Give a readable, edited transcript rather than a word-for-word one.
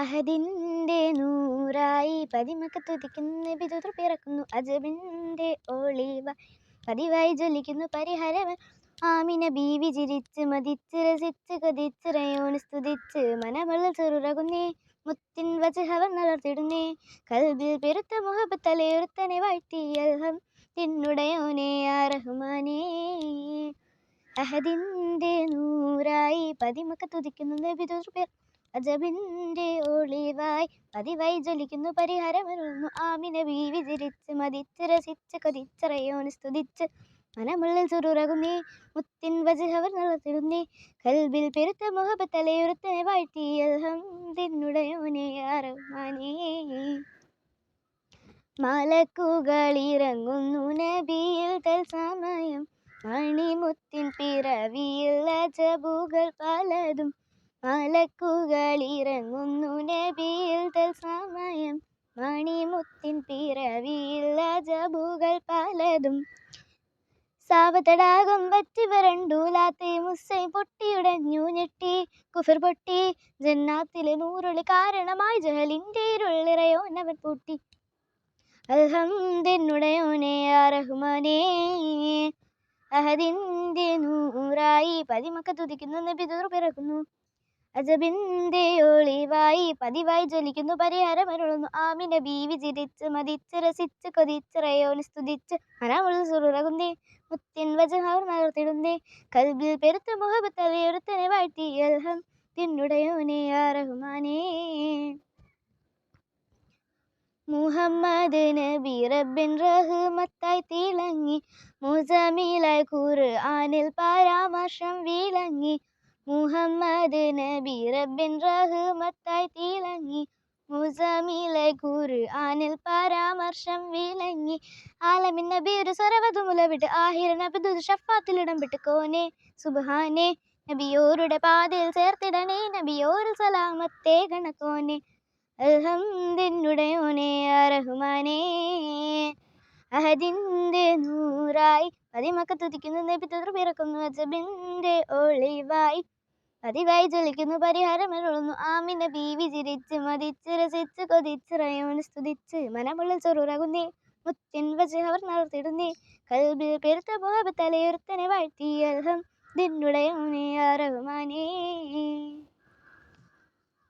അഹദിൻ്റെ നൂറായി പതിമക്ക തുതിക്കുന്ന ബിദുർ പിറക്കുന്നു. അജബിൻ്റെ ഒളിവ പതിവായി ജ്വലിക്കുന്നു പരിഹരം. ആമിന ബീവി ചിരിച്ച് മതിച്ച് രസിച്ച് കൊതിച്ച് റയോന് സ്തുതിച്ച് മനമുള്ള ചെറുറകുന്നേ. മുത്തിൻ വജഹവൻ വളർത്തിടുന്നേ. കൽബിൽ പെരുത്ത മുഹബത്തലയൊരുത്തനെ വാഴ്ത്തി അൽഹം തിന്നുടയോനെ യാ റഹ്മാനേ. അഹദിൻ്റെ നൂറായി പതിമക്ക തുതിക്കുന്നു നബിദുർ അജബിൻ്റെ ഒളിവായി പതിവായി ജ്വലിക്കുന്നു പരിഹാരമരുന്നു. ആമിന ബീവി ചിരിച്ച് മതിച്ച് രസിച്ച് കൊതിച്ചറയോന് സ്തുതിച്ച് മനമുള്ളിൽ സുറുറകുന്നേ. മുത്തിൻ വജഹവർ നടത്തിടുന്നേ. കൽബിൽ പെരുത്ത മുഹബത്തലയൊരുത്തനെ വാഴ്ത്തി അൽഹം തിന്നുടയോനെ യാ റഹ്മാനേ. മലക്കുകളിറങ്ങുന്നു നബിയിൽ തൽസമയം മണിമുത്തിൻ പിറവിയിൽ അജബുകൾ പലതും. മലക്കുകളിറങ്ങുന്നു നബിയിൽ തൽസമയം മണിമുത്തിൻ പിറവിയിൽ അജബുകൾ പലതും. സാവതടാകം വറ്റി വരണ്ടു ലാത്തി മുസ്സൈ പൊട്ടിയുടഞ്ഞു ഞെട്ടി കുഫർ പൊട്ടി. ജന്നാത്തിലെ നൂറുളി കാരണമായി ജഹലിൻ്റെ ഇരുളിറയോനവൻ പൂട്ടി. അൽഹംദുലില്ലാഹി യാ റഹ്മാനേ. അഹദിൻ്റെ നൂറായി പതിമക്ക തുതിക്കുന്നു നബിദുർ പിറക്കുന്നു. അജബിൻ്റെ ഒളിവായി പതിവായി ജ്വലിക്കുന്നു പരിഹാരമരുളുന്നു. ആമിന ബീവി ചിരിച്ച് മതിച്ച് രസിച്ച് കൊതിച്ച് റയോന് സ്തുതിച്ച് മനമുള്ള സുറുറകുന്നേ. മുത്തിൻ വജഹവർ നടത്തിടുന്നേ. കൽബിൽ പെരുത്ത മുഹബത്തലയൊരുത്തനെ വാഴ്ത്തി അൽഹം തിന്നുടയോനെ യാ റഹ്മാനേ. മുഹമ്മദ് നബി റബ്ബിൻ റഹ്മത്തായി തിളങ്ങി മുസമിലായി ഖുർആനിൽ പരാമർശം വിളങ്ങി. മുഹമ്മദ് നബി റബ്ബിൻ റഹ്മത്തായി തിളങ്ങി മുസമിലായി ഖുർആനിൽ പരാമർശം വിളങ്ങി. ആലമിൻ നബി ഒരു സ്വരവധു മുലവിട്ട് ആഹിര നബി ഷഫാത്തിലിടം വിട്ട് കോനെ സുബ്ഹാനെ. നബിയോരുടെ പാതയിൽ ചേർത്തിടണേ നബിയോരിൽ സലാമത്തേ ഗണക്കോനെ. അൽഹംദുലില്ലാഹി യാ റഹ്മാനേ. അഹദിൻ്റെ നൂറായി പതിമക്ക തുതിക്കുന്നു നബിദുർ പിറക്കുന്നു. അജബിൻ്റെ ഒളിവായി പതിവായി ജ്വലിക്കുന്നു പരിഹാരമരുളുന്നു. ആമിന ബീവി ചിരിച്ച് മതിച്ച് രസിച്ച് കൊതിച്ച് റയോന് സ്തുതിച്ച് മനമുള്ളിൽ ചെറുറകുന്നേ. മുത്തിൻ വജഹവർ നടത്തിടുന്നേ. കൽബിൽ പെരുത്ത മുഹബത്തലയൊരുത്തനെ വാഴ്ത്തി അൽഹം തിന്നുടയോനെ യാ റഹ്മാനേ.